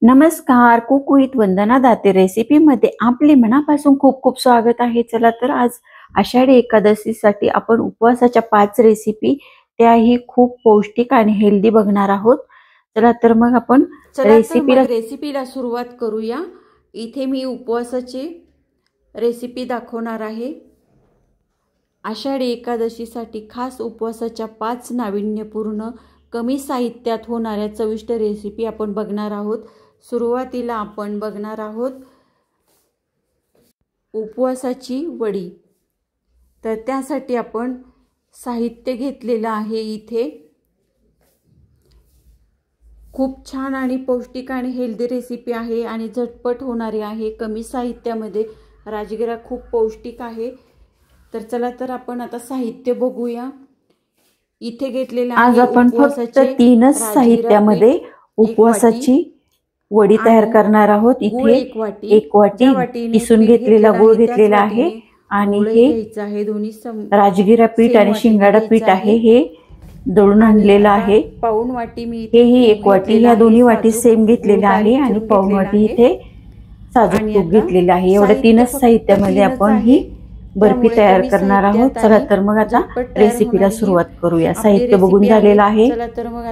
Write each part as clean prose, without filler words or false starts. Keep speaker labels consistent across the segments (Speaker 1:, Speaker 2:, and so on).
Speaker 1: नमस्कार, cook with Vandana Date रेसिपीमध्ये आपले मनापासून खूप खूप स्वागत आहे। चला तर आज आषाढी एकादशीसाठी आपण उपवासाच्या 5 रेसिपी त्याही खूप पौष्टिक आणि हेल्दी बघणार आहोत। चला तर मग आपण रेसिपीला सुरुवात करूया। इथे मी उपवासाची रेसिपी दाखवणार आहे। आषाढी एकादशीसाठी खास उपवासाच्या 5 नाविन्यपूर्ण कमी साहित्यात होणाऱ्या चविष्ट रेसिपी आपण बघणार आहोत। सुरुवातीला आपण बघणार आहोत उपवासाची वडी। तर त्यासाठी आपण साहित्य घेतलेलं आहे। इथे खूप छान आणि पौष्टिक आणि हेल्दी रेसिपी आहे आणि झटपट होणारी आहे। कमी साहित्यामध्ये राजगिरा खूप पौष्टिक आहे। तर चला तर आपण आता साहित्य बघूया। इथे घेतलेले आज आपण फक्त 3च साहित्यामध्ये उपवासाची वडी तयार करणार आहोत। इथे एक वाटी किसून घेतलेला गूळ घेतलेला आहे आणि हे राजगिरा पीठ आणि शिंगाडा पीठ आहे, हे दळून आणलेलं आहे।
Speaker 2: पाऊण वाटी मी
Speaker 1: ही एक वाटी, ह्या दोन्ही वाटी सेम घेतलेल्या आहे आणि पाऊण वाटी इथे साजूक तूप घेतलेलं आहे। एवढ्या 3च साहित्यामध्ये आपण ही बर्फी तयार करणार आहोत। चला तर मग आता रेसिपीला सुरुवात करूया। साहित्य बघून झालेलं आहे।
Speaker 2: चला तर मग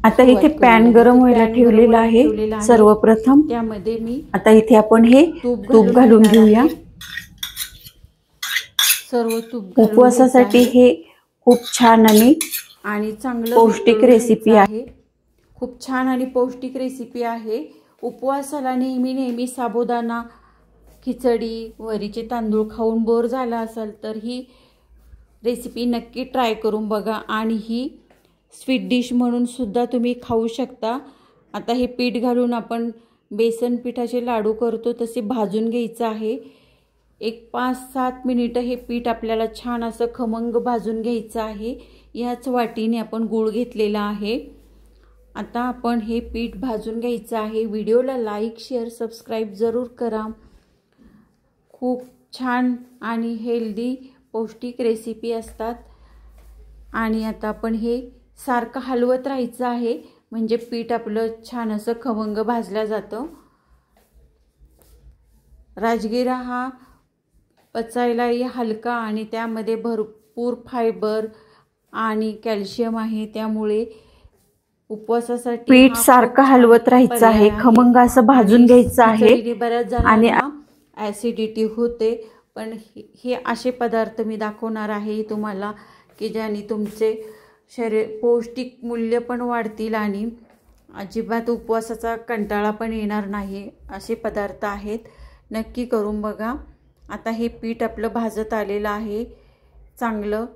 Speaker 1: आता इथे पॅन गरम व्हायला ठेवलेला आहे। सर्वप्रथम
Speaker 2: त्यामध्ये मी
Speaker 1: आता इथे आपण हे तूप घालून घेऊया।
Speaker 2: सर्व तूप
Speaker 1: उपवासासाठी हे खूप छान
Speaker 2: आणि चांगलं
Speaker 1: पौष्टिक रेसिपी आहे।
Speaker 2: खूप छान आणि पौष्टिक रेसिपी आहे। उपवासाला नेहमी साबुदाणा, खिचडी, वरीचे तांदूळ खाऊन बोर झाला असाल तर ही रेसिपी नक्की ट्राय करून बघा आणि ही स्वीट डिश म्हणून सुद्धा तुम्ही खाऊ शकता। आता हे पीठ घालून आपण बेसन पिठाचे लाडू करतो तसे भाजून घ्यायचं आहे। एक 5-7 मिनिटं हे पीठ आपल्याला छान असं खमंग भाजून घ्यायचं आहे। याच वाटीने आपण गूळ घेतलेला आहे। आता आपण हे पीठ भाजून घ्यायचं आहे। व्हिडिओला लाईक, शेअर, सबस्क्राईब जरूर करा। खूप छान आणि हेल्दी पौष्टिक रेसिपी असतात। आणि आता आपण हे सारखं हलवत राहायचं आहे, म्हणजे पीठ आपलं छान असं खमंग भाजलं जातं। राजगिरा हा पचायलाही हलका आणि त्यामध्ये भरपूर फायबर आणि कॅल्शियम आहे, त्यामुळे उपवासासाठी
Speaker 1: पीठ सारखं हलवत राहायचं आहे, खमंग असं भाजून घ्यायचं आहे।
Speaker 2: बऱ्याच जणांना ॲसिडिटी होते, पण हे असे पदार्थ मी दाखवणार आहे तुम्हाला की ज्याने तुमचे शरीर पौष्टिक मूल्य पण वाढतील आणि अजिबात उपवासाचा कंटाळा पण येणार नाही। असे पदार्थ आहेत, नक्की करून बघा। आता हे पीठ आपलं भाजत आलेलं आहे, चांगलं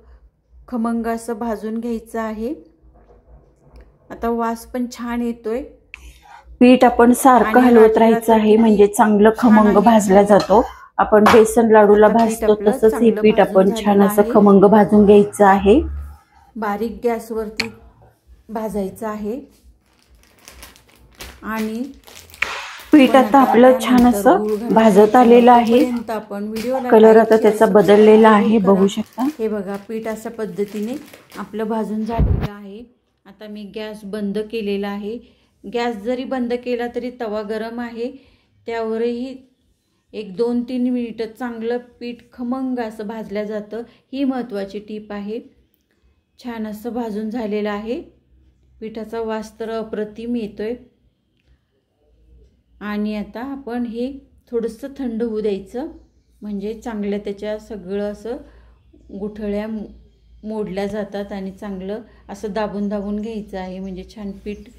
Speaker 2: खमंग असं भाजून घ्यायचं आहे। आता वास पण छान येतोय।
Speaker 1: पीठ आपण सारखं हलवत राहायचं आहे, म्हणजे चांगलं खमंग भाजला जातो। आपण बेसन लाडूला भाजतो तसंच हे पीठ आपण छान असं खमंग भाजून घ्यायचं आहे।
Speaker 2: बारीक गॅसवरती भाजायचं आहे आणि
Speaker 1: पीठ आता आपलं छान असं भाजत आलेलं आहे। कलर आता त्याचा बदललेला आहे, बघू शकता।
Speaker 2: हे बघा, पीठ अशा पद्धतीने आपलं भाजून झालेलं आहे। आता मी गॅस बंद केलेला आहे। गॅस जरी बंद केला तरी तवा गरम आहे, त्यावरही एक 2-3 मिनिटं चांगलं पीठ खमंग असं भाजलं जातं। ही महत्त्वाची टीप आहे। छान असं भाजून झालेलं आहे। पिठाचा वास तर अप्रतिम येतोय। आणि आता आपण हे थोडंसं थंड होऊ द्यायचं, म्हणजे चांगलं त्याच्या सगळं असं गुठळ्या मोडल्या जातात आणि चांगलं असं दाबून घ्यायचं आहे, म्हणजे छान पीठ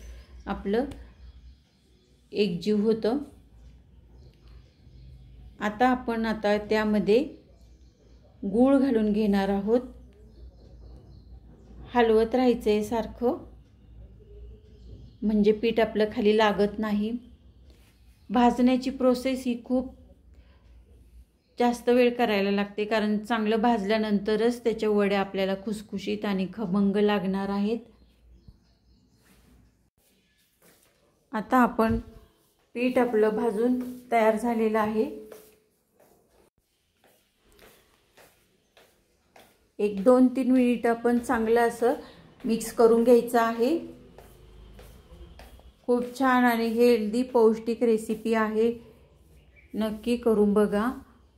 Speaker 2: आपलं एकजीव होतं। आता आपण त्यामध्ये गूळ घालून घेणार आहोत। हलवत राहायचं आहे सारखं, म्हणजे पीठ आपलं खाली लागत नाही। भाजण्याची प्रोसेस ही खूप जास्त वेळ करायला लागते, कारण चांगलं भाजल्यानंतरच त्याच्या वड्या आपल्याला खुसखुशीत आणि खमंग लागणार आहेत। आता आपण पीठ आपलं भाजून तयार झालेलं आहे। एक 2-3 मिनिट आपण चांगलं असं मिक्स करून घ्यायचं आहे। खूप छान आणि हेल्दी पौष्टिक रेसिपी आहे, नक्की करून बघा.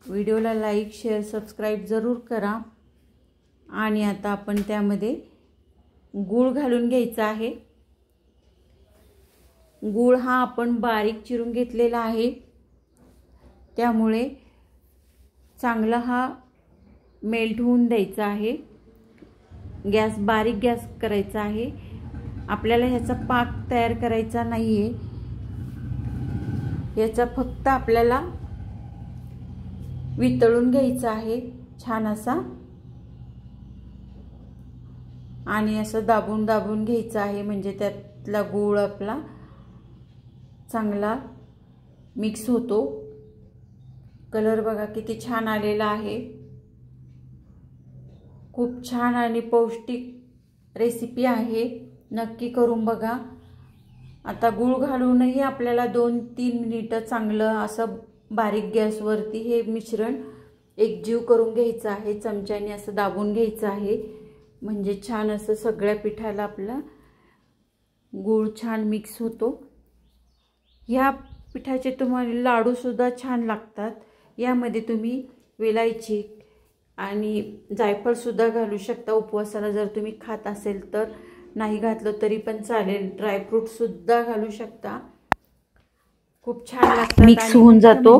Speaker 2: व्हिडिओला लाईक शेअर सबस्क्राईब जरूर करा. आणि आता आपण त्यामध्ये गूळ घालून घ्यायचा आहे. गूळ हा आपण बारीक चिरून घेतलेला आहे, त्यामुळे चांगला हा मेल्ट होऊन द्यायचा आहे. बारीक गॅस करायचा आहे. आपल्याला ह्याचा पाक तयार करायचा नाही आहे, याचा फक्त आपल्याला वितळून घ्यायचा आहे छान असा, आणि असं दाबून दाबून घ्यायचं आहे, म्हणजे त्यातला गूळ आपला चांगला मिक्स होतो. कलर बघा किती छान आलेला आहे. खूप छान आणि पौष्टिक रेसिपी आहे, नक्की करून बघा. आता गूळ घालूनही आपल्याला 2-3 मिनिटं चांगलं असं बारीक गॅसवरती हे मिश्रण एकजीव करून घ्यायचं आहे. चमच्याने असं दाबून घ्यायचं आहे, म्हणजे छान असं सगळ्या पिठाला आपला गूळ छान मिक्स होतो. ह्या पिठाचे तुम्हाला लाडूसुद्धा छान लागतात. यामध्ये तुम्ही वेलायची आणि जायफळसुद्धा घालू शकता. उपवासाला जर तुम्ही खात असेल तर, नाही घातलं तरी पण चालेल. ड्रायफ्रूटसुद्धा घालू शकता. खूप छान लागतात,
Speaker 1: मिक्स होऊन जातो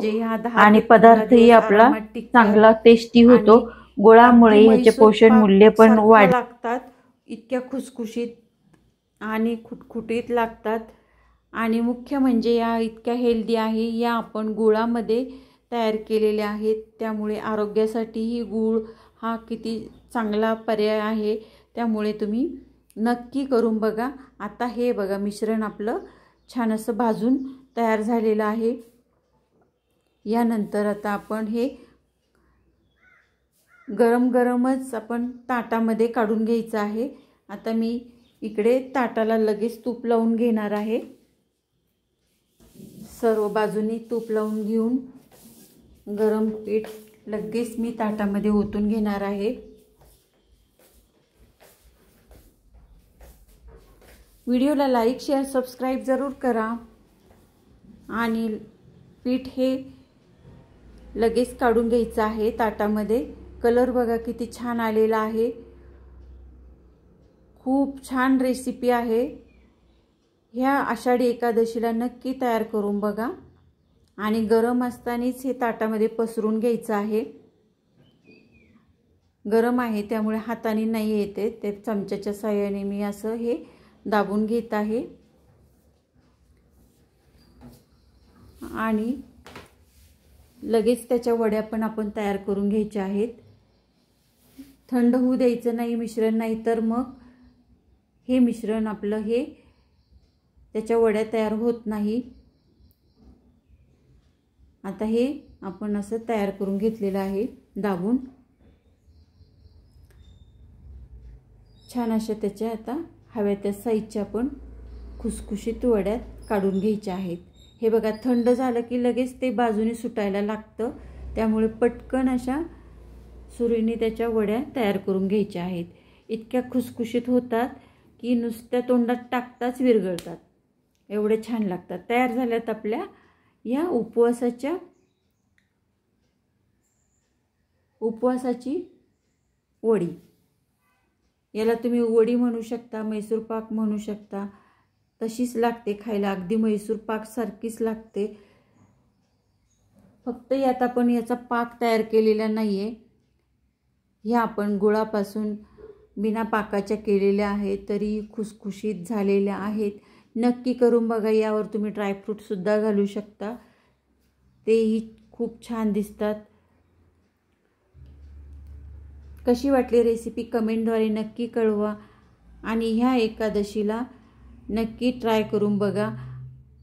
Speaker 1: आणि पदार्थही आपला चांगला टेस्टी होतो. गुळामुळे ह्याचे पोषण मूल्य पण
Speaker 2: लागतात. इतक्या खुसखुशीत आणि खुटखुटीत लागतात. आणि मुख्य म्हणजे या इतक्या हेल्दी आहे. या आपण गुळामध्ये तयार केलेल्या आहेत, त्यामुळे आरोग्यासाठीही गूळ हा किती चांगला पर्याय आहे. त्यामुळे तुम्ही नक्की करून बघा. आता हे बघा मिश्रण आपलं छान असं भाजून तयार झालेलं आहे. यानंतर आता आपण हे गरम गरमच आपण ताटामध्ये काढून घ्यायचं आहे. आता मी इकडे ताटाला लगेच तूप लावून घेणार आहे. सर्व बाजूनी तूप लावून घेऊन गरम पीठ लगेच मी ताटामध्ये ओतून घेणार आहे. व्हिडिओला लाईक शेअर सबस्क्राईब जरूर करा. आणि पीठ हे लगेच काढून घ्यायचं आहे ताटामध्ये. कलर बघा किती छान आलेला आहे. खूप छान रेसिपी आहे. ह्या आषाढी एकादशीला नक्की तयार करून बघा. आणि गरम असतानाच हे ताटामध्ये पसरून घ्यायचं आहे. गरम आहे त्यामुळे हाताने नाही येते, ते चमच्याच्या साहाय्याने मी असं हे दाबून घेत आहे. आणि लगेच त्याच्या वड्या पण आपण तयार करून घ्यायच्या आहेत. थंड होऊ द्यायचं नाही मिश्रण, नाही तर मग हे मिश्रण आपलं हे त्याच्या वड्या तयार होत नाही. आता हे आपण असं तयार करून घेतलेलं आहे दाबून. छान अशा त्याच्या आता हव्या त्या साईजच्या आपण खुसखुशीत वड्या काढून घ्यायच्या आहेत. हे बघा थंड झालं की लगेच ते बाजूने सुटायला लागतं, त्यामुळे पटकन अशा सुरीने त्याच्या वड्या तयार करून घ्यायच्या आहेत. इतक्या खुसखुशीत होतात की नुसत्या तोंडात टाकताच विरघळतात, एवढे छान लागतात. तयार झाल्यात आपल्या या उपवासाची वडी. याला तुम्ही वडी म्हणू शकता, मैसूर पाक म्हणू शकता. तशीच लागते खायला, अगदी मैसूर पाक सारखीच लागते. फक्त यात आपण याचा पाक तयार केलेला नाहीये. ह्या आपण गुळापासून बिना पाकाच्या केलेल्या आहेत, तरी खुसखुशीत झालेल्या आहेत. नक्की करून बघा. यावर तुम्ही ड्रायफ्रूटसुद्धा घालू शकता, तेही खूप छान दिसतात. कशी वाटली रेसिपी कमेंटद्वारे नक्की कळवा. आणि ह्या एकादशीला नक्की ट्राय करून बघा.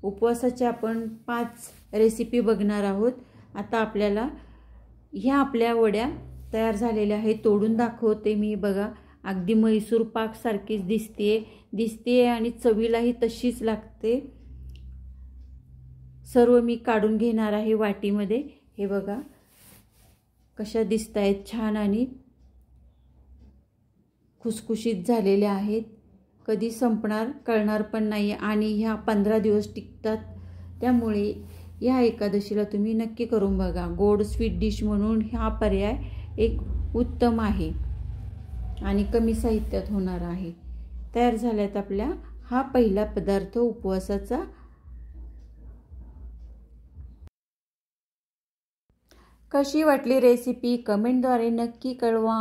Speaker 2: उपवासाच्या आपण 5 रेसिपी बघणार आहोत. आता आपल्याला ह्या आपल्या वड्या तयार झालेल्या आहेत, तोडून दाखवते मी. बघा अगदी मैसूर पाक सारखीच दिसते आणि चवीलाही तशीच लागते. सर्व मी काढून घेणार आहे वाटीमध्ये. हे बघा कशा दिसत आहेत, छान आणि खुसखुशीत झालेल्या आहेत. कधी संपणार कळणार पण नाही आणि ह्या 15 दिवस टिकतात. त्यामुळे ह्या एकादशीला तुम्ही नक्की करून बघा. गोड स्वीट डिश म्हणून हा पर्याय एक उत्तम आहे आणि कमी साहित्यात होणार आहे. तयार झाल्यात आपल्या हा पहिला पदार्थ उपवासाचा. कशी वाटली रेसिपी कमेंटद्वारे नक्की कळवा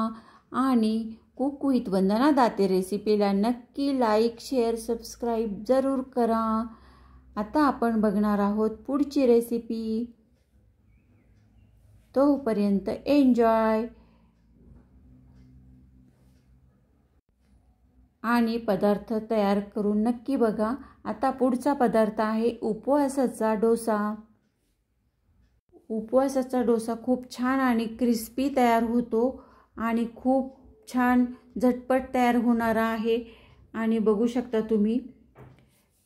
Speaker 2: आणि कुक विथ वंदना दाते रेसिपीला नक्की लाईक, शेअर, सबस्क्राईब जरूर करा. आता आपण बघणार आहोत पुढची रेसिपी. तोपर्यंत एन्जॉय. आणि पदार्थ तयार करून नक्की बघा. आता पुढचा पदार्थ आहे उपवासाचा डोसा. उपवासाचा डोसा खूप छान आणि क्रिस्पी तयार होतो आणि खूप छान झटपट तयार होणारा आहे. आणि बघू शकता तुम्ही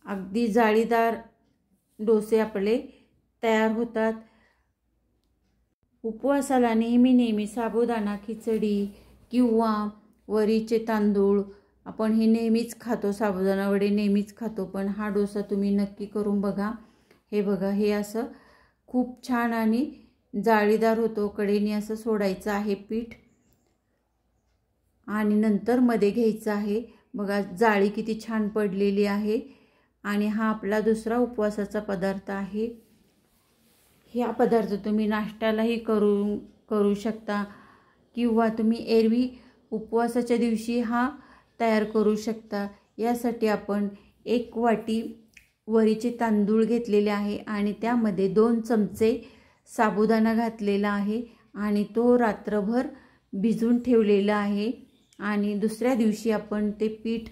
Speaker 2: अगदी जाळीदार डोसे आपले तयार होतात. उपवासाला नेहमी साबुदाणा खिचडी किंवा वरीचे तांदूळ आपण हे नेहमीच खातो, साबुदाणा वडे नेहमीच खातो, पण हा डोसा तुम्ही नक्की करून बघा. हे बघा, हे असं खूप छान आणि जाळीदार होतो. कडेने असं सोडायचं आहे पीठ आणि नंतर मध्ये घ्यायचं आहे. बघा जाळी किती छान पडलेली आहे. आणि हा आपला दुसरा उपवासाचा पदार्थ आहे. हा पदार्थ तुम्ही नाश्त्यालाही करू शकता किंवा तुम्ही एरवी उपवासाच्या दिवशी हा तयार करू शकता. यासाठी आपण 1 वाटी वरीचे तांदूळ घेतलेले आहे आणि त्यामध्ये 2 चमचे साबुदाणा घातलेला आहे आणि तो रात्रभर भिजून ठेवलेला आहे. आणि दुसऱ्या दिवशी आपण ते पीठ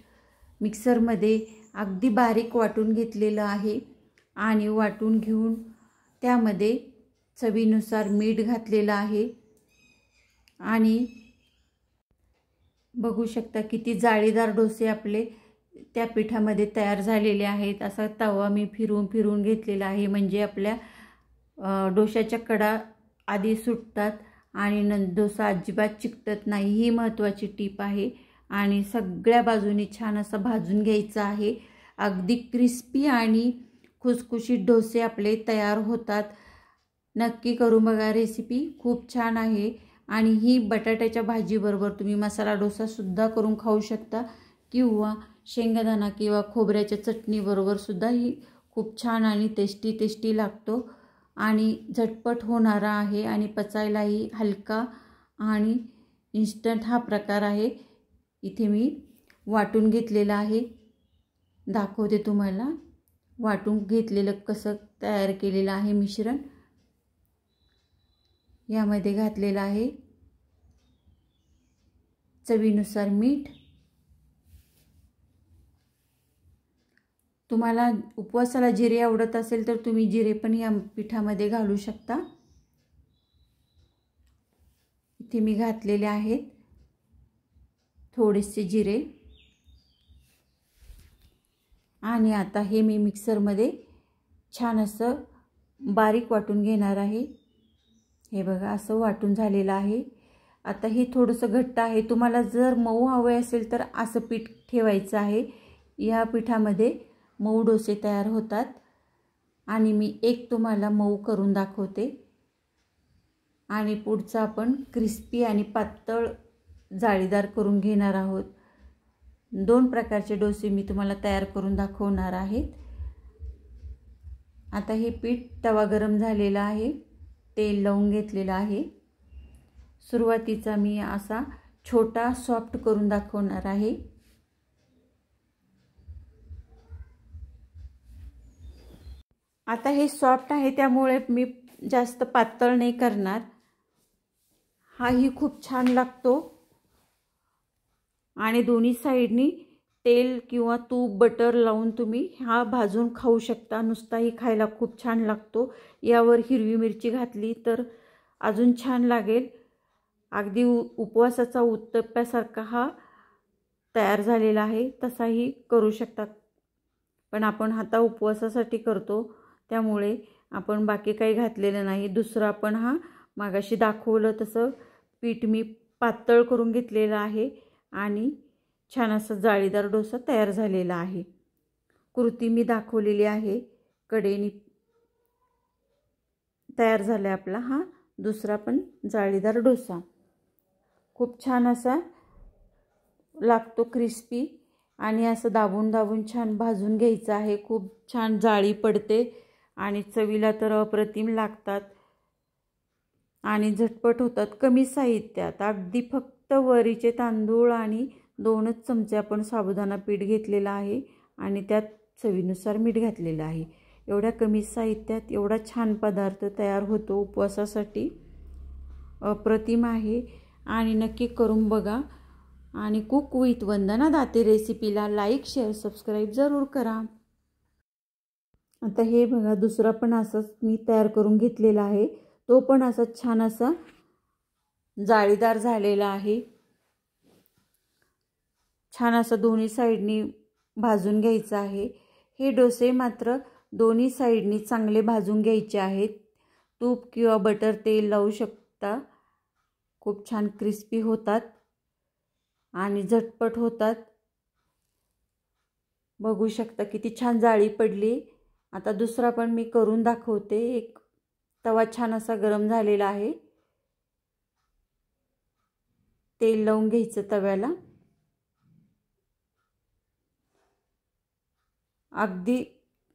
Speaker 2: मिक्सरमध्ये अगदी बारीक वाटून घेतलेलं आहे आणि वाटून घेऊन त्यामध्ये चवीनुसार मीठ घातलेलं आहे. आणि बघू शकता किती जाळीदार डोसे आपले त्या पिठामध्ये तयार झालेले आहेत. असा तवा मी फिरवून घेतलेला आहे म्हणजे आपल्या डोशाच्या कडा आधी सुटतात आणि डोसा अजिबात चिकटत नाही. ही महत्त्वाची टीप आहे. आणि सगळ्या बाजूनी छान असं भाजून घ्यायचं आहे. अगदी क्रिस्पी आणि खुसखुशीत डोसे आपले तयार होतात. नक्की करून बघा. रेसिपी खूप छान आहे आणि ही बटाट्याच्या भाजीबरोबर तुम्ही मसाला डोसासुद्धा करून खाऊ शकता किंवा शेंगदाणा किंवा खोबऱ्याच्या चटणीबरोबर सुद्धा ही खूप छान आणि टेस्टी लागतो आणि झटपट होणारा आहे आणि पचायलाही हलका आणि इन्स्टंट हा प्रकार आहे. इथे मी वाटून घेतलेला आहे, दाखवते तुम्हाला वाटून घेतलेलं कसं तयार केलेलं आहे मिश्रण. यामध्ये घातलेलं आहे चवीनुसार मीठ. तुम्हाला उपवासाला जिरे आवडत असेल तर तुम्ही जिरे पण या पिठामध्ये घालू शकता. इथे मी घातलेले आहेत थोडेसे जिरे. आणि आता हे मी मिक्सरमध्ये छान असं बारीक वाटून घेणार आहे. हे बघा असं वाटून झालेलं आहे. आता हे थोडंसं घट्ट आहे. तुम्हाला जर मऊ हवे असेल तर असं पीठ ठेवायचं आहे. या पिठामध्ये मऊ डोसे तयार होतात आणि मी एक तुम्हाला मऊ करून दाखवते. आणि पुढचा आपण क्रिस्पी आणि पातळ जाळीदार करून घेणार आहोत. 2 प्रकारचे डोसे मी तुम्हाला तयार करून दाखवणार आहेत. आता हे पीठ तवा गरम झालेला आहे, तेल लावून घेतलेलं आहे. सुरुवातीचा मी असा छोटा सॉफ्ट करून दाखवणार आहे. आता हे सॉफ्ट आहे त्यामुळे मी जास्त पातळ नाही करणार. हाही खूप छान लागतो आणि दोन्ही साईडनी तेल किंवा तूप बटर लावून तुम्ही हा भाजून खाऊ शकता. नुसताही खायला खूप छान लागतो. यावर हिरवी मिरची घातली तर अजून छान लागेल. अगदी उपवासाचा उत्तप्प्यासारखा हा तयार झालेला आहे. तसाही करू शकता, पण आपण आता उपवासासाठी करतो त्यामुळे आपण बाकी काही घातलेलं नाही. दुसरं आपण हा मागाशी दाखवलं तसं पीठ मी पातळ करून घेतलेलं आहे आणि छान असा जाळीदार डोसा तयार झालेला आहे। कृती मी दाखवलेली आहे, कडेने तयार झाला आपला हा दुसरा पण जाळीदार डोसा। खूप छान असा लागतो, क्रिस्पी, आणि असं दाबून दाबून छान भाजून घ्यायचं आहे। खूप छान जाळी पडते आणि चवीला तर अप्रतिम लागतात आणि झटपट होतात। कमी साहित्यात अगदी फक्त वरीचे तांदूळ आणि 2च चमचे आपण साबुदाणा पीठ घेतलेला आहे आणि त्यात चवीनुसार मीठ घातलेलं आहे। एवढ्या कमी साहित्यात एवढा छान पदार्थ तयार होतो उपवासासाठी, अप्रतिम आहे आणि नक्की करून बघा। आणि कुक विथ वंदना दाते रेसिपीला लाईक, शेअर, सबस्क्राईब जरूर करा। आता हे बघा, दुसरा पण असंच मी तयार करून घेतलेला आहे, तो पण असा छान असा जाळीदार झालेला आहे। छान असं दोन्ही साइडनी भाजून घ्यायचं आहे। हे डोसे मात्र दोन्ही साइडनी चांगले भाजून घ्यायचे आहेत। तूप किंवा बटर तेल लावू शकता, खूप छान क्रिस्पी होतात आणि झटपट होतात। बघू शकता किती छान जाळी पडली। आता दुसरा पण मी करून दाखवते। एक तवा छान असा गरम झालेला आहे, तेल लावून घ्यायचं तव्याला। अगदी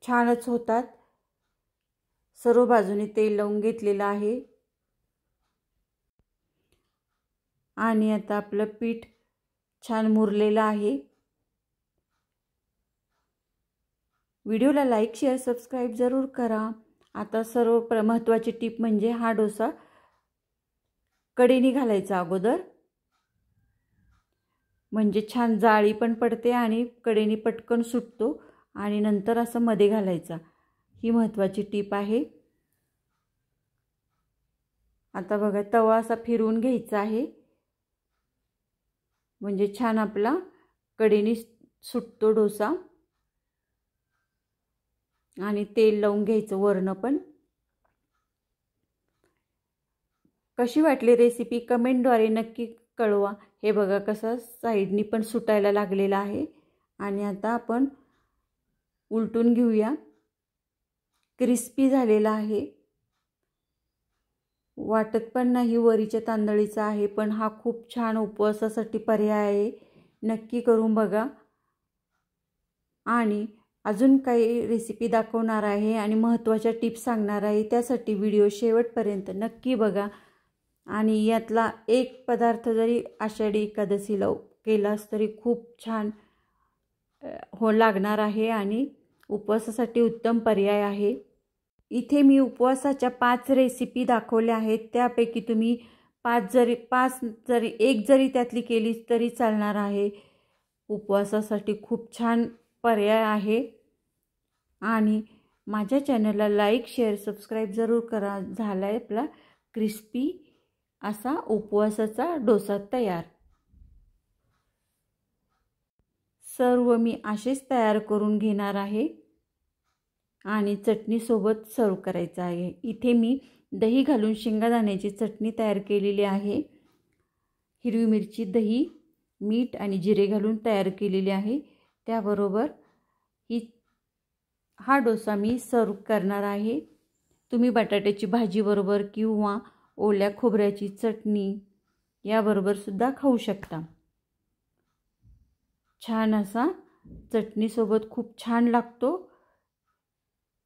Speaker 2: छानच होतात, सर्व बाजूने तेल लावून घेतलेलं आहे आणि आता आपलं पीठ छान मुरलेलं आहे। व्हिडिओला लाईक, शेअर, सबस्क्राईब जरूर करा। आता सर्व महत्त्वाची टिप म्हणजे हा डोसा कडेने घालायचा अगोदर, म्हणजे छान जाळी पण पडते आणि कडेने पटकन सुटतो, आणि नंतर असं मध्ये घालायचा, ही महत्त्वाची टिप आहे। आता बघा, तवा असा फिरवून घ्यायचा आहे, म्हणजे छान आपला कडेने सुटतो डोसा, आणि तेल लावून घ्यायचं वरनं पण। कशी वाटली रेसिपी कमेंटद्वारे नक्की कळवा। हे बघा कसं साइडनी पण सुटायला लागलेला आहे, आणि आता आपण उलटून घेऊया। क्रिस्पी झालेला आहे, वाटत पण नाही वरीच्या तांदळीचा आहे, पण हा खूप छान उपवासासाठी पर्याय आहे, नक्की करून बघा। आणि अजून काही रेसिपी दाखवणार आहे आणि महत्त्वाच्या टिप्स सांगणार आहे, त्यासाठी व्हिडिओ शेवटपर्यंत नक्की बघा। आणि यातला एक पदार्थ जरी आषाढी एकादशीला केलास तरी खूप छान लागणार आहे आणि उपवासासाठी उत्तम पर्याय आहे। इथे मी उपवासाच्या 5 रेसिपी दाखवल्या आहेत, त्यापैकी तुम्ही एक जरी त्यातली केली तरी चालणार आहे। उपवासासाठी खूप छान पर्याय आहे। आणि माझ्या चॅनलला लाईक, शेअर, सबस्क्राईब जरूर करा। झाला आहे आपला क्रिस्पी असा उपवासाचा डोसा तयार। सर्व मी असेच तयार करून घेणार आहे आणि चटणी सोबत सर्व करायचं आहे। इथे मी दही घालून शेंगादाण्याची चटणी तयार केलेली आहे। हिरवी मिरची, दही, मीठ आणि जिरे घालून तयार केलेली आहे। त्याबरोबर हा डोसा मी सर्व करणार आहे। तुम्ही बटाट्याची भाजी बरोबर किंवा ओल्या खोबऱ्याची चटणी याबरोबर सुद्धा खाऊ शकता। छान असा चटणी सोबत खूप छान लागतो।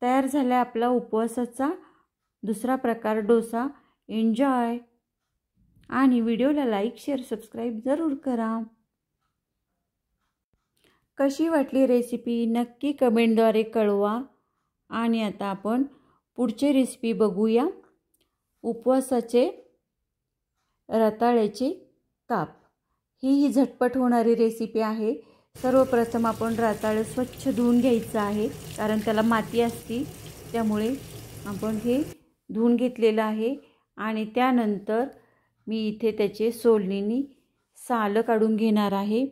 Speaker 2: तयार झाला आपला उपवासाचा दुसरा प्रकार डोसा। एन्जॉय, आणि व्हिडिओला लाईक, शेअर, सबस्क्राईब जरूर करा। कशी वाटली रेसिपी नक्की कमेंटद्वारे कळवा। आणि आता आपण पुढची रेसिपी बघूया, उपवासाचे रताळ्याचे काप। ही झटपट होणारी रेसिपी आहे। सर्वप्रथम आपण रताळे स्वच्छ धुवून घ्यायचं आहे, कारण त्याला माती असते, त्यामुळे आपण हे धुवून घेतलेलं आहे। आणि त्यानंतर मी इथे त्याचे सोलणीने साल काढून घेणार आहे।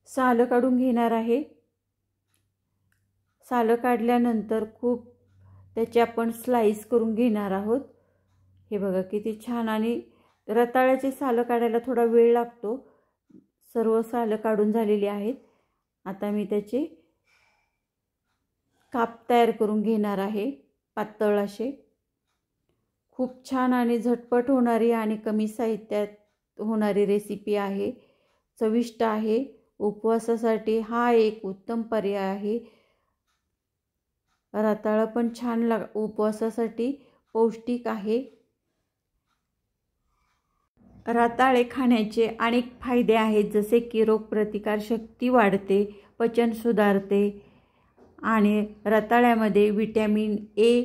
Speaker 2: साल काढल्यानंतर खूप त्याचे आपण स्लाइस करून घेणार आहोत। हे बघा किती छान, आणि रताळ्याचे साल काढायला थोडा वेळ लागतो, सर्व सालं काढून झालेली आहेत. आता मी त्याचे काप तयार करून घेणार आहे, पातळ असे. खूप छान आणि झटपट होणारी आणि कमी साहित्यात होणारी रेसिपी आहे. चविष्ट आहे. उपवासासाठी हा एक उत्तम पर्याय आहे. रताळं पण छान उपवासासाठी पौष्टिक आहे. रताळे खाण्याचे अनेक फायदे आहेत, जसे की रोगप्रतिकारशक्ती वाढते, पचन सुधारते आणि रताळ्यामध्ये विटॅमिन ए,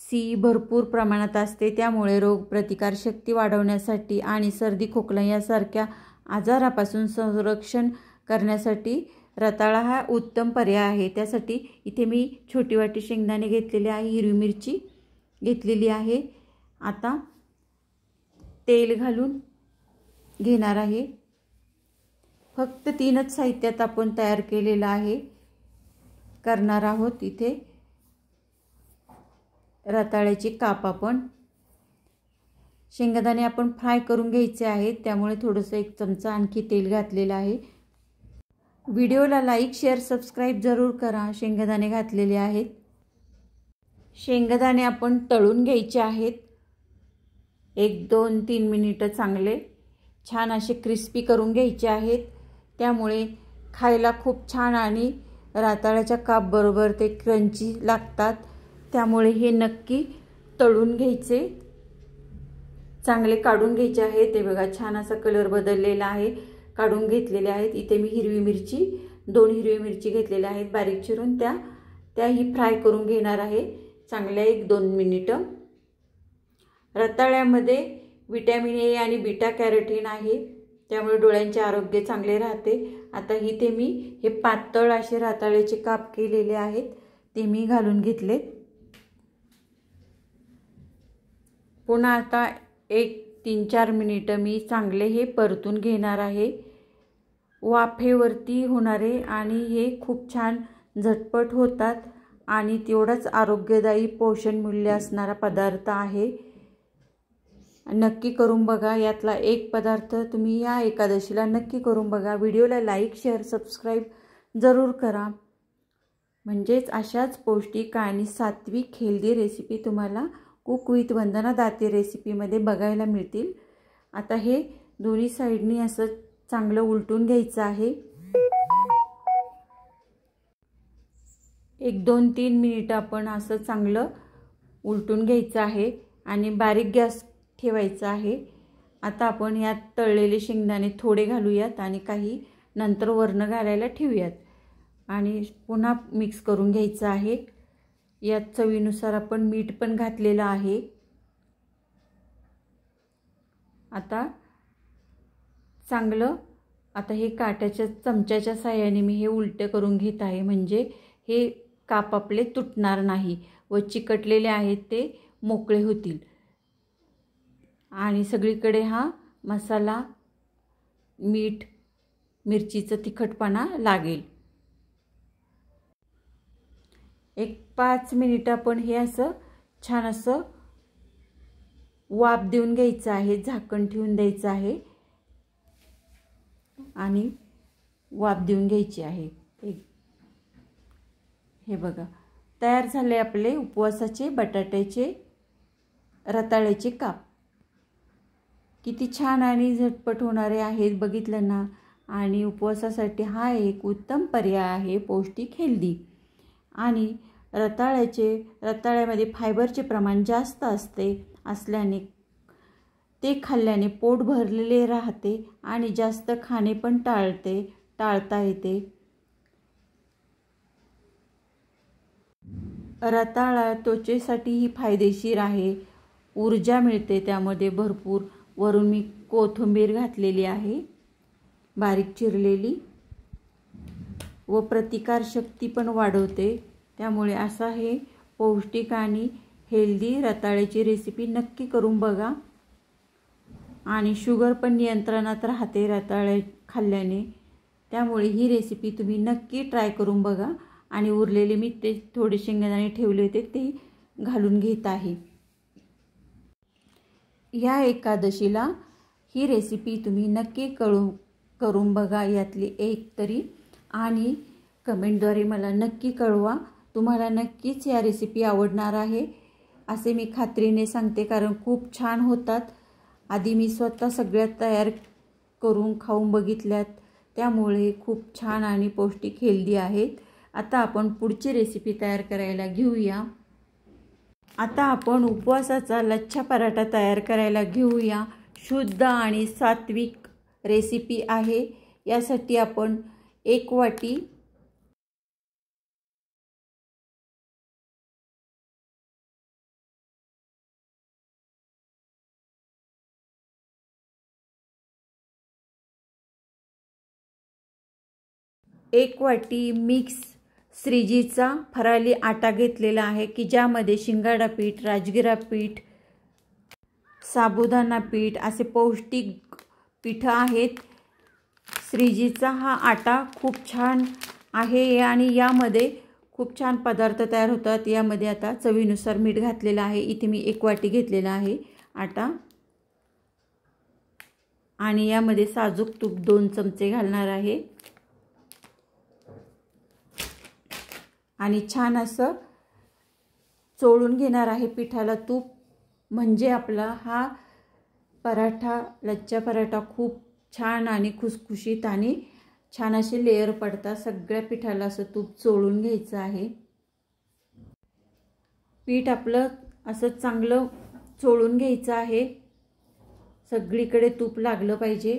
Speaker 2: सी भरपूर प्रमाणात असते. त्यामुळे रोगप्रतिकारशक्ती वाढवण्यासाठी आणि सर्दी खोकला यासारख्या आजारापासून संरक्षण करण्यासाठी रताळा हा उत्तम पर्याय आहे. त्यासाठी इथे मी छोटी वाटी शेंगदाणे घेतलेले आहे, हिरवी मिरची घेतलेली आहे. आता तेल घालून घेणार आहे. फक्त 3च साहित्यात आपण तयार केलेलं आहे, करणार आहोत. इथे रताळ्याची काप आपण शेंगदाणे आपण फ्राय करून घ्यायचे आहेत, त्यामुळे थोडंसं 1 चमचा आणखी तेल घातलेलं आहे. व्हिडिओला लाईक, शेअर, सबस्क्राईब जरूर करा. शेंगदाणे घातलेले आहेत. शेंगदाणे आपण तळून घ्यायचे आहेत. 1, 2, 3 मिनिटं चांगले छान असे क्रिस्पी करून घ्यायचे आहेत. त्यामुळे खायला खूप छान आणि रताळ्याच्या काप बरोबर ते क्रंची लागतात. त्यामुळे हे नक्की तळून घ्यायचे, चांगले काढून घ्यायचे आहे. ते बघा छान असा कलर बदललेला आहे, काढून घेतलेले आहेत. इथे मी हिरवी मिरची 2 हिरवी मिरची घेतलेल्या आहेत बारीक चिरून, त्याही फ्राय करून घेणार आहे चांगल्या 1-2 मिनिटं. रताळ्यामध्ये विटॅमिन ए आणि बीटा कॅरोटीन आहे, त्यामुळे डोळ्यांचे आरोग्य चांगले राहते. आता इथे मी हे पातळ असे रताळ्याचे काप केलेले आहेत, ते मी घालून घेतले. पुन्हा आता 1-3-4 मिनिटं मी चांगले हे परतून घेणार आहे. वाफेवरती होणारे आणि हे खूप छान झटपट होतात आणि तेवढाच आरोग्यदायी पोषण मूल्य असणारा पदार्थ आहे. नक्की करून बघा. यातला एक पदार्थ तुम्ही या एकादशीला नक्की करून बघा. व्हिडिओला लाईक, शेअर, सबस्क्राईब जरूर करा. म्हणजेच अशाच पौष्टिक आणि सात्विक हेल्दी रेसिपी तुम्हाला कुक विथ वंदना दाते रेसिपीमध्ये बघायला मिळतील. आता हे दोन्ही साईडनी असं चांगलं उलटून घ्यायचं आहे. 1-2-3 मिनिटं आपण असं चांगलं उलटून घ्यायचं आहे आणि बारीक गॅस ठेवायचा आहे. आता आपण यात तळलेले शेंगदाणे थोडे घालूयात आणि काही नंतर वरनं घालायला ठेवूयात आणि पुन्हा मिक्स करून घ्यायचं आहे. यात चवीनुसार आपण मीठ पण घातलेलं आहे. आता चांगलं हे काट्याच्या चमच्याच्या साहाय्याने मी हे उलटे करून घेत आहे, म्हणजे हे काप आपले तुटणार नाही व चिकटलेले आहेत ते मोकळे होतील आणि सगळीकडे हा मसाला, मीठ, मिरचीचं तिखटपणा लागेल. 1-5 मिनिटं आपण हे असं छान असं वाफ देऊन घ्यायचं आहे, झाकण ठेवून द्यायचं आहे आणि वाफ देऊन घ्यायची आहे. हे बघा तयार झाले आपले उपवासाचे बटाट्याचे रताळ्याचे काप. किती छान आणि झटपट होणारे आहेत, बघितलं ना. आणि उपवासासाठी हा एक उत्तम पर्याय आहे, पौष्टिक हेल्दी. आणि रताळ्यामध्ये फायबरचे प्रमाण जास्त असल्याने ते खाल्ल्याने पोट भरलेले राहते आणि जास्त खाणे पण टाळता येते. रताळा त्वचेसाठीही फायदेशीर आहे, ऊर्जा मिळते त्यामध्ये भरपूर. वरून मी कोथिंबीर घातलेली आहे बारीक चिरलेली व प्रतिकारशक्ती पण वाढवते. त्यामुळे असा हे पौष्टिक आणि हेल्दी रताळ्याची रेसिपी नक्की करून बघा. आणि शुगर पण नियंत्रणात राहते रताळे खाल्ल्याने. त्यामुळे ही रेसिपी तुम्ही नक्की ट्राय करून बघा. आणि उरलेले मी ते थोडे शेंगदाणे ठेवले होते ते घालून घेत आहे. या एकादशीला ही रेसिपी तुम्ही नक्की करून बघा यातली एक तरी आणि कमेंटद्वारे मला नक्की कळवा. तुम्हाला नक्कीच या रेसिपी आवडणार आहे असे मी खात्रीने सांगते, कारण खूप छान होतात. आधी मी स्वतः सगळ्यात तयार करून खाऊन बघितल्यात, त्यामुळे खूप छान आणि पौष्टिक हेल्दी आहेत. आता आपण पुढची रेसिपी तयार करायला घेऊया. आता आपण उपवासाचा लच्छा पराठा तयार करायला घेऊया. शुद्ध आणि सात्विक रेसिपी आहे. यासाठी आपण 1 वाटी मिक्स श्रीजीचा फराळी आटा घेतलेला आहे की ज्यामध्ये शिंगाडा पीठ, राजगिरा पीठ, साबुदाणा पीठ असे पौष्टिक पीठ आहेत. श्रीजीचा हा आटा खूप छान आहे आणि यामध्ये खूप छान पदार्थ तयार होतात. यामध्ये आता चवीनुसार मीठ घातलेलं आहे. इथे मी 1 वाटी घेतलेला आहे आटा आणि यामध्ये साजूक तूप 2 चमचे घालणार आहे आणि छान असं चोळून घेणार आहे पिठाला तूप, म्हणजे आपला हा पराठा लच्छा पराठा खूप छान आणि खुसखुशीत आणि छान असे लेयर पडतात. सगळ्या पिठाला असं तूप चोळून घ्यायचं आहे. पीठ आपलं असं चांगलं चोळून घ्यायचं आहे. सगळीकडे तूप लागलं पाहिजे.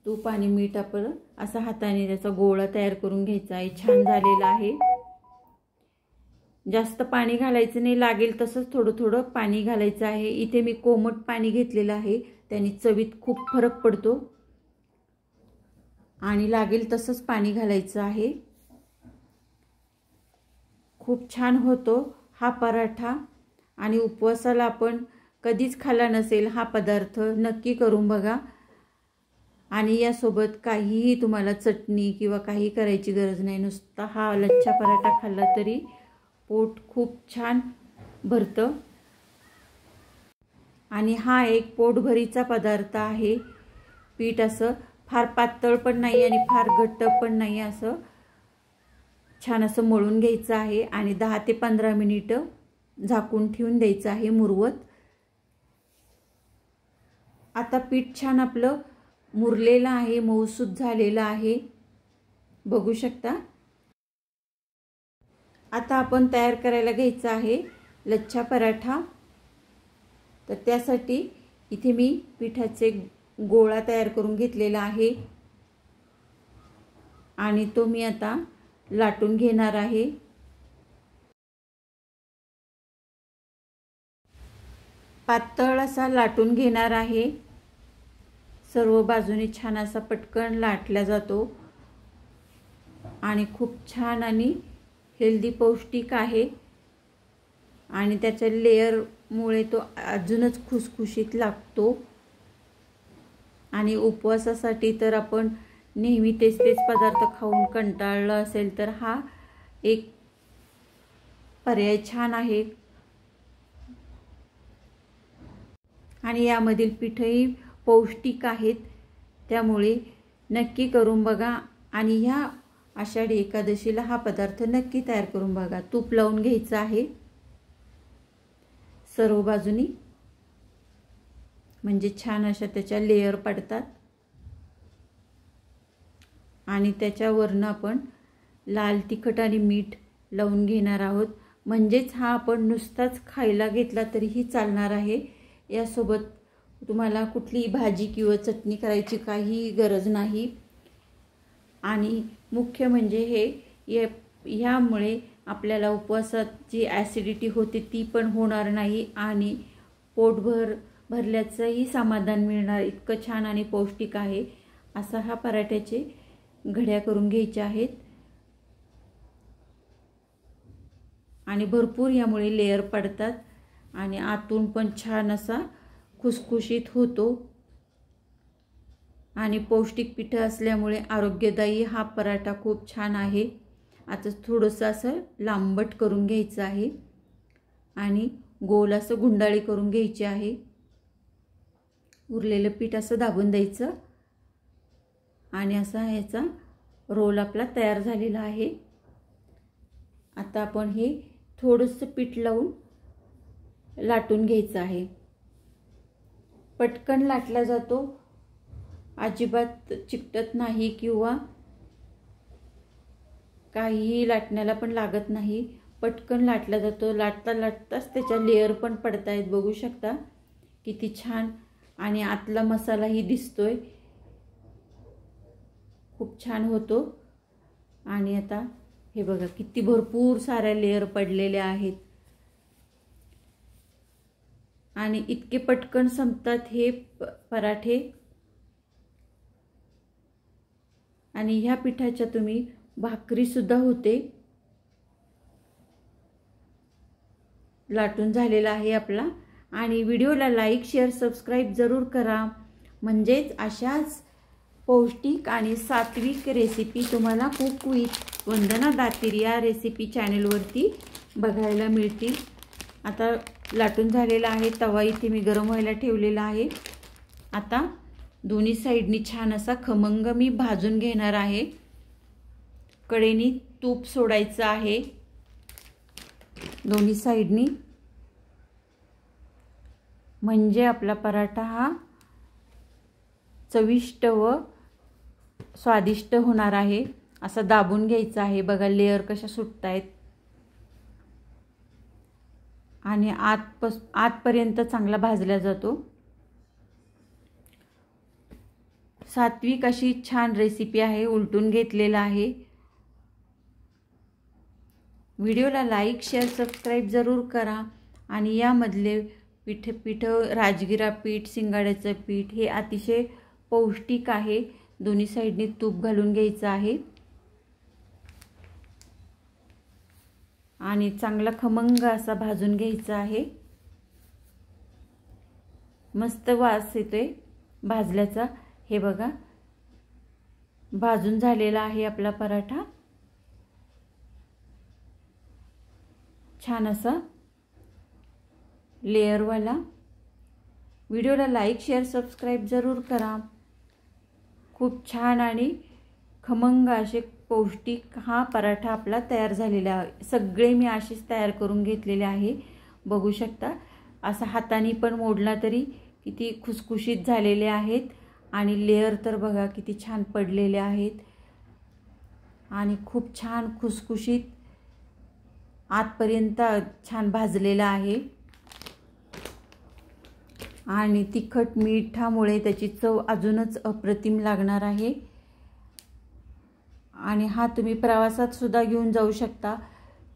Speaker 2: तूप आणि मीठ आपलं असं हाताने त्याचा गोळा तयार करून घ्यायचा आहे. छान झालेला आहे. जास्त पाणी घालायचं नाही, लागेल तसंच थोडं थोडं पाणी घालायचं आहे. इथे मी कोमट पाणी घेतलेलं आहे, त्याने चवीत खूप फरक पडतो आणि लागेल तसंच पाणी घालायचं आहे. खूप छान होतो हा पराठा आणि उपवासाला आपण कधीच खाल्ला नसेल हा पदार्थ नक्की करून बघा. आणि यासोबत काहीही तुम्हाला चटणी किंवा काही करायची गरज नाही, नुसता हा लच्छा पराठा खाल्ला तरी पोट खूप छान भरतं आणि हा एक पोटभरीचा पदार्थ आहे. पीठ असं फार पातळ पण नाही आणि फार घट्ट पण नाही, असं छान असं मळून घ्यायचं आहे आणि 10 ते 15 मिनिटं झाकून ठेवून द्यायचं आहे मुरवत. आता पीठ छान आपलं मुरलेलं आहे, मऊसूत झालेलं आहे, बघू शकता. आता आपण तयार करायला घ्यायचा आहे लच्छा पराठा. तर त्यासाठी इथे मी पिठाचे गोळा तयार करून घेतलेला आहे आणि तो मी आता लाटून घेणार आहे. पातळ असा लाटून घेणार आहे. सर्व बाजूने छान असा पटकन लाटला जातो आणि खूप छान आणि हेल्दी पौष्टिक आहे आणि त्याच्या लेयरमुळे तो अजूनच खुसखुशीत लागतो. आणि उपवासासाठी तर आपण नेहमी तेच पदार्थ खाऊन कंटाळलं असेल तर हा एक पर्याय छान आहे. आणि यामधील पीठही पौष्टिक आहेत, त्यामुळे नक्की करून बघा आणि ह्या आषाढी एकादशीला हा पदार्थ नक्की तयार करून बघा. तूप लावून घ्यायचं आहे सर्व बाजूनी, म्हणजे छान अशा त्याच्या लेयर पडतात आणि त्याच्यावरनं आपण लाल तिखट आणि मीठ लावून घेणार आहोत. म्हणजेच हा आपण नुसताच खायला घेतला तरीही चालणार आहे. यासोबत तुम्हाला कुठलीही भाजी किंवा चटणी करायची काही गरज नाही. आणि मुख्य म्हणजे ह्यामुळे आपल्याला उपवासात जी ॲसिडिटी होते ती पण होणार नाही आणि भरल्याचंही समाधान मिळणार. इतकं छान आणि पौष्टिक आहे. असा हा पराठ्याचे घड्या करून घ्यायच्या आहेत आणि भरपूर यामुळे लेयर पडतात आणि आतून पण छान असा खुसखुशीत होतो आणि पौष्टिक पीठ असल्यामुळे आरोग्यदायी हा पराठा खूप छान आहे. आता थोडंसं असं लांबट करून घ्यायचं आहे आणि गोल असं गुंडाळी करून घ्यायची आहे. उरलेलं पीठ असं दाबून द्यायचं आणि असा ह्याचा रोल आपला तयार झालेला आहे। आता आपण हे थोडंसं पीठ लावून लाटून घ्यायचं आहे। पटकन लाटला जातो, अजिबात चिकटत नाही किंवा काहीही लाटण्याला पण लागत नाही, पटकन लाटला जातो। लाटता लाटताच त्याच्या लेयर पण पडतायत, बघू शकता किती छान। आणि आतला मसालाही दिसतोय, खूप छान होतो। आणि आता हे बघा किती भरपूर साऱ्या लेयर पडलेल्या आहेत आणि इतके पटकन संपतात हे पराठे। आणि ह्या पिठाच्या तुम्ही भाकरी सुद्धा होते। लाटून झालेला आहे आपला। आणि व्हिडिओला लाईक शेअर सबस्क्राईब जरूर करा, म्हणजेच अशाच पौष्टिक आणि सात्विक रेसिपी तुम्हाला कुक विथ वंदना दातीर या रेसिपी चॅनलवरती बघायला मिळतील। आता लाटून झालेला आहे, तवा इथे मी गरम व्हायला ठेवलेला आहे। आता दोन्ही साइडनी छान असा खमंग मी भाजून घेणार आहे। कडेनी तूप सोडायचं आहे दोन्ही साइडनी, म्हणजे आपला पराठा हा चविष्ट व स्वादिष्ट होणार आहे। असा दाबून घ्यायचा आहे, बघा लेयर कशा सुटतायत आणि आतपर्यंत चांगला भाजला जातो। सात्विक अशी छान रेसिपी आहे, उलटून घेतलेला आहे। व्हिडिओला लाईक शेअर सबस्क्राईब जरूर करा। आणि यामधले पीठ राजगिरा पीठ, शिंगाड्याचं पीठ हे अतिशय पौष्टिक आहे। दोन्ही साइडनी तूप घालून घ्यायचं आहे आणि चांगला खमंग असा भाजून घ्यायचा आहे। मस्त वास येतोय भाजल्याचा। हे बघा भाजून झालेला आहे आपला पराठा, छान असा लेयरवाला। व्हिडिओला लाईक शेअर सबस्क्राईब जरूर करा। खूप छान आणि खमंग असे पौष्टिक हा पराठा आपला तयार झालेला आहे। सगळे मी असेच तयार करून घेतलेले आहे, बघू शकता। असा हाताने पण मोडला तरी किती खुसखुशीत झालेले आहेत आणि लेयर तर बघा किती छान पडलेले आहेत आणि खूप छान खुसखुशीत आतपर्यंत छान भाजलेला आहे। आणि तिखट मिठामुळे त्याची चव अजूनच अप्रतिम लागणार आहे। आणि हा तुम्ही प्रवासात सुद्धा घेऊन जाऊ शकता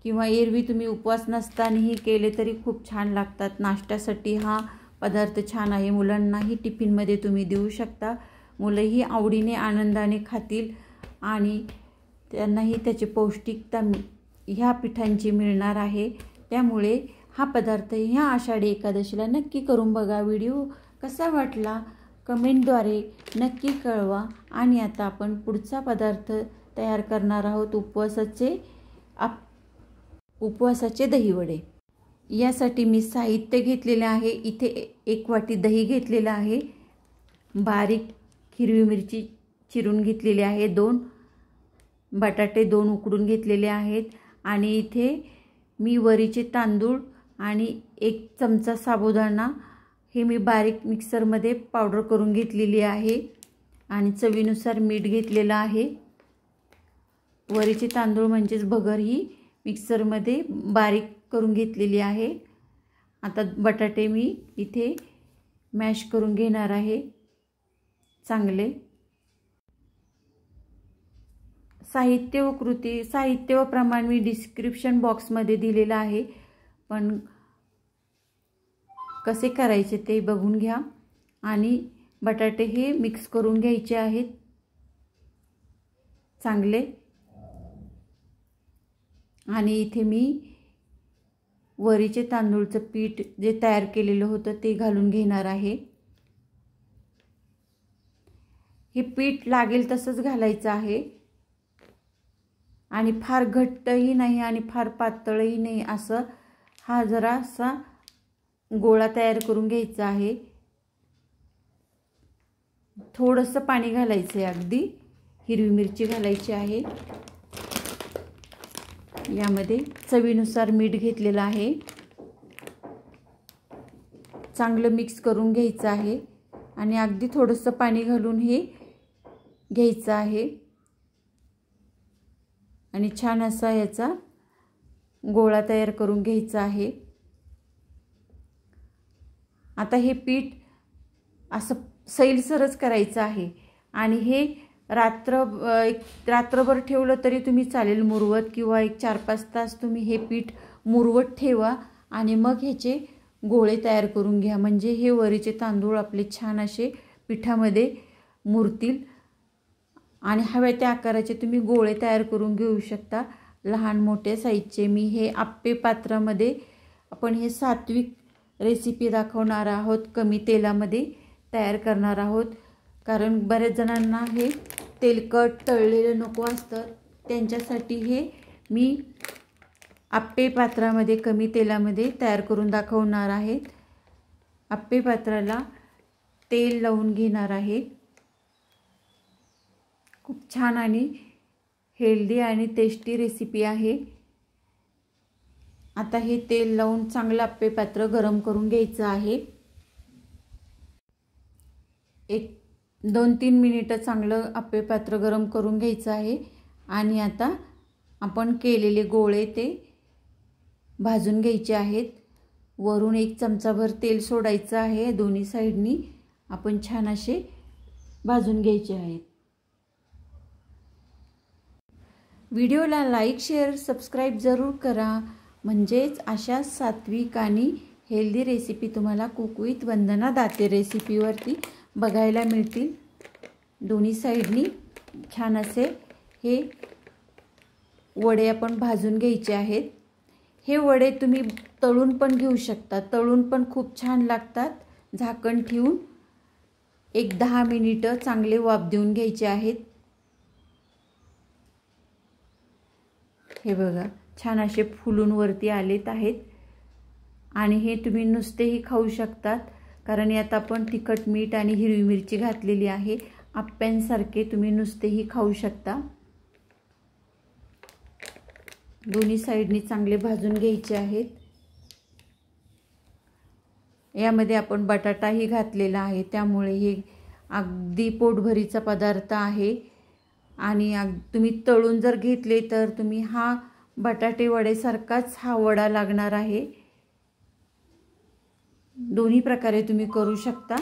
Speaker 2: किंवा एरवी तुम्ही उपवास नसतानाही केले तरी खूप छान लागतात। नाश्त्यासाठी हा पदार्थ छान आहे, मुलांनाही टिफिनमध्ये तुम्ही देऊ शकता। मुलंही आवडीने आनंदाने खातील आणि त्यांनाही त्याची पौष्टिकता ह्या पिठांची मिळणार आहे। त्यामुळे हा पदार्थ ह्या आषाढी एकादशीला नक्की करून बघा। व्हिडिओ कसा वाटला कमेंटद्वारे नक्की कळवा। आणि आता आपण पुढचा पदार्थ तयार करणार आहोत, उपवासाचे दहीवडे। यासाठी मी साहित्य घेतलेले आहे, इथे 1 वाटी दही घेतलेला आहे, बारीक हिरवी मिरची चिरून घेतलेली आहे, 2 बटाटे 2 उकडून घेतलेले आहेत आणि इथे मी वरीचे तांदूळ आणि 1 चमचा साबुदाणा हे मी बारीक मिक्सरमध्ये पावडर करून घेतलेली आहे आणि चवीनुसार मीठ घेतलेलं आहे। वरीचे तांदूळ म्हणजेच भगर ही मिक्सरमध्ये बारीक करून घेतलेली आहे। आता बटाटे मी इथे मॅश करून घेणार आहे चांगले। साहित्य व प्रमाण मी डिस्क्रिप्शन बॉक्समध्ये दिलेलं आहे, पण कसे करायचे ते बघून घ्या। आणि बटाटे हे मिक्स करून घ्यायचे आहेत चांगले। आणि इथे मी वरीचे तांदूळचं पीठ जे तयार केलेलं होतं ते घालून घेणार आहे। हे पीठ लागेल तसंच घालायचं आहे आणि फार घट्टही नाही आणि फार पातळही नाही, असं हा जरासा गोळा तयार करून घ्यायचा आहे। थोडंसं पाणी घालायचं आहे अगदी, हिरवी मिरची घालायची आहे। यामध्ये चवीनुसार मीठ घेतलेलं आहे। चांगलं मिक्स करून घ्यायचं आहे आणि अगदी थोडंसं पाणी घालून हे घ्यायचं आहे आणि छान असा याचा गोळा तयार करून घ्यायचा आहे। आता हे पीठ असं सैलसरच करायचं आहे आणि हे रात्रभर ठेवलं तरी तुम्ही चालेल मुरवत, किंवा एक 4-5 तास तुम्ही हे पीठ मुरवत ठेवा आणि मग ह्याचे गोळे तयार करून घ्या। म्हणजे हे वरीचे तांदूळ आपले छान असे पिठामध्ये मुरतील आणि हव्या त्या आकाराचे तुम्ही गोळे तयार करून घेऊ शकता, लहान मोठ्या साईजचे। मी हे आप्पे पात्रामध्ये आपण हे सात्विक रेसिपी दाखवणार आहोत, कमी तेलामध्ये तयार करणार आहोत। कारण बऱ्याच जणांना हे तेलकट तळलेलं नको असतं, त्यांच्यासाठी हे मी आप्पे पात्रामध्ये कमी तेलामध्ये तयार करून दाखवणार आहे। आप्पे पात्राला तेल लावून घेणार आहे। खूप छान आणि हेल्दी आणि टेस्टी रेसिपी आहे। आता हे तेल लावून चांगलं आप्पे पात्र गरम करून घ्यायचं आहे। 1-2-3 मिनिटं चांगलं आप्पे पात्र गरम करून घ्यायचं आहे आणि आता आपण केलेले गोळे ते भाजून घ्यायचे आहेत। वरून 1 चमचाभर तेल सोडायचं आहे, दोन्ही साईडनी आपण छान असे भाजून घ्यायचे आहेत। व्हिडिओला लाईक, शेअर, सबस्क्राईब जरूर करा, म्हणजेच अशा सात्विक आणि हेल्दी रेसिपी तुम्हाला कुक विथ वंदना दाते रेसिपीवरती बघायला मिळतील। दोन्ही साईडनी छान असे हे वडे आपण भाजून घ्यायचे आहेत। हे वडे तुम्ही तळून पण घेऊ शकता, तळून पण खूप छान लागतात। झाकण ठेवून 1-10 मिनिटं चांगले वाफ देऊन घ्यायचे आहेत। हे बघा छान असे फुलून वरती आलेत आहेत आणि हे तुम्ही नुसतेही खाऊ शकतात, कारण यात आपण तिखट मीठ आणि हिरवी मिरची घातलेली आहे। आप्प्यांसारखे तुम्ही नुसतेही खाऊ शकता। दोन्ही साईडनी चांगले भाजून घ्यायचे आहेत। यामध्ये आपण बटाटाही घातलेला आहे, त्यामुळे हे अगदी पोटभरीचा पदार्थ आहे आणि तुम्ही तळून जर घेतले तर तुम्ही हा बटाटे वडेसारखाच हा वडा लागणार आहे। दोन्ही प्रकारे तुम्ही करू शकता,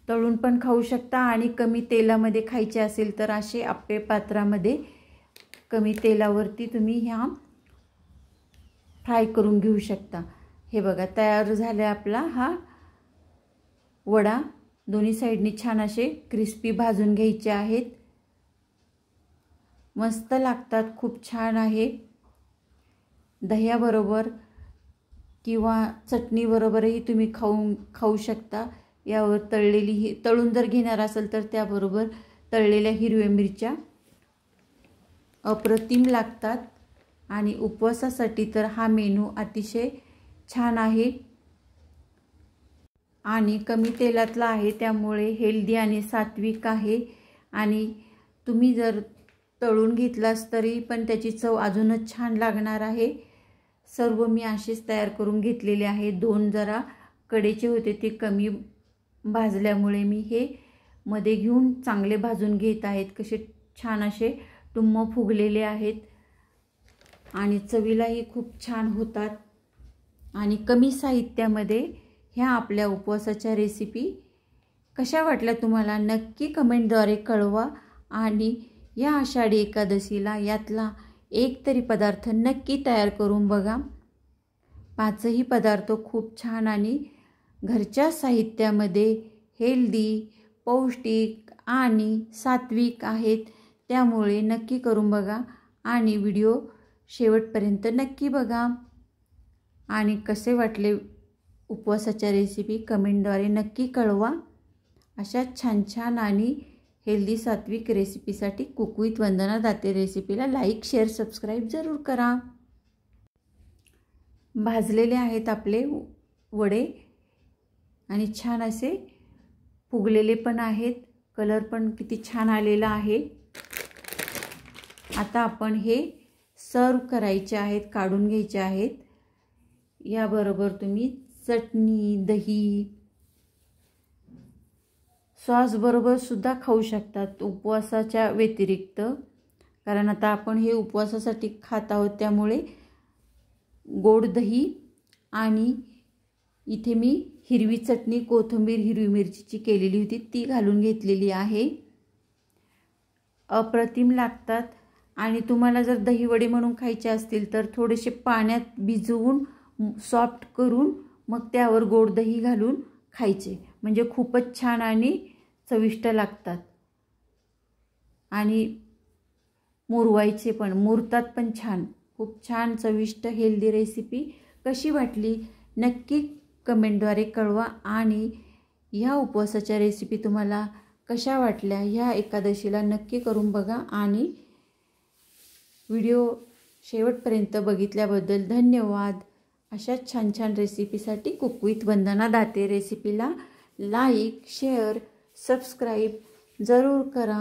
Speaker 2: तळून पण खाऊ शकता आणि कमी तेलामध्ये खायचे असेल तर असे आप्पे पात्रामध्ये कमी तेलावरती तुम्ही ह्या फ्राय करून घेऊ शकता। हे बघा तयार झाला आपला हा वडा। दोन्ही साईडनी छान असे क्रिस्पी भाजून घ्यायचे आहेत, मस्त लागतात, खूप छान आहे। दह्याबरोबर किंवा चटणीबरोबरही तुम्ही खाऊ शकता। यावर तळून जर घेणार असेल तर त्याबरोबर तळलेल्या हिरव्या मिरच्या अप्रतिम लागतात आणि उपवासासाठी तर हा मेनू अतिशय छान आहे आणि कमी तेलातला आहे, त्यामुळे हेल्दी आणि सात्विक आहे। आणि तुम्ही जर तळून घेतलास तरी पण त्याची चव अजूनच छान लागणार आहे। सर्व मी असेच तयार करून घेतलेले आहे। 2 जरा कडेचे होते ते कमी भाजल्यामुळे मी हे मध्ये घेऊन चांगले भाजून घेत आहेत। कसे छान असे टुम्म फुगलेले आहेत आणि चवीलाही खूप छान होतात आणि कमी साहित्यामध्ये ह्या आपल्या उपवासाच्या रेसिपी कशा वाटल्या तुम्हाला नक्की कमेंटद्वारे कळवा आणि या आषाढी एकादशीला यातला एक तरी पदार्थ नक्की तयार करून बघा। 5ही पदार्थ खूप छान आणि घरच्या साहित्यामध्ये हेल्दी, पौष्टिक आणि सात्विक आहेत, त्यामुळे नक्की करून बघा आणि व्हिडिओ शेवटपर्यंत नक्की बघा। आणि कसे वाटले उपवासाच्या रेसिपी कमेंटद्वारे नक्की कळवा। अशा छान छान आणि हेल्दी सात्विक रेसिपीसाठी कुक विथ वंदना दाते रेसिपीला लाईक, शेअर, सबस्क्राईब जरूर करा। भाजलेले आहेत आपले वडे आणि छान असे फुगलेले पण आहेत, कलर पण किती छान आलेला आहे। आता आपण हे सर्व करायचे आहेत, काढून घ्यायचे आहेत। याबरोबर तुम्ही चटणी, दही, सॉस बरोबर सुद्धा खाऊ शकतात उपवासाच्या व्यतिरिक्त, कारण आता आपण हे उपवासासाठी खात आहोत त्यामुळे गोड दही आणि इथे मी हिरवी चटणी, कोथिंबीर, हिरवी मिरचीची केलेली होती ती घालून घेतलेली आहे। अप्रतिम लागतात। आणि तुम्हाला जर दही वडे म्हणून खायचे असतील तर थोडेसे पाण्यात भिजवून सॉफ्ट करून मग त्यावर गोड दही घालून खायचे, म्हणजे खूपच छान आणि चविष्ट लागतात। आणि मुरवायचे पण, मुरतात पण छान। खूप छान चविष्ट हेल्दी रेसिपी कशी वाटली नक्की कमेंटद्वारे कळवा। आणि ह्या उपवासाच्या रेसिपी तुम्हाला कशा वाटल्या ह्या एकादशीला नक्की करून बघा। आणि व्हिडिओ शेवटपर्यंत बघितल्याबद्दल धन्यवाद। अशाच छान छान रेसिपीसाठी कुक विथ वंदना दाते रेसिपीला लाईक, शेअर, सबस्क्राईब जरूर करा।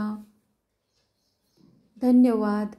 Speaker 2: धन्यवाद।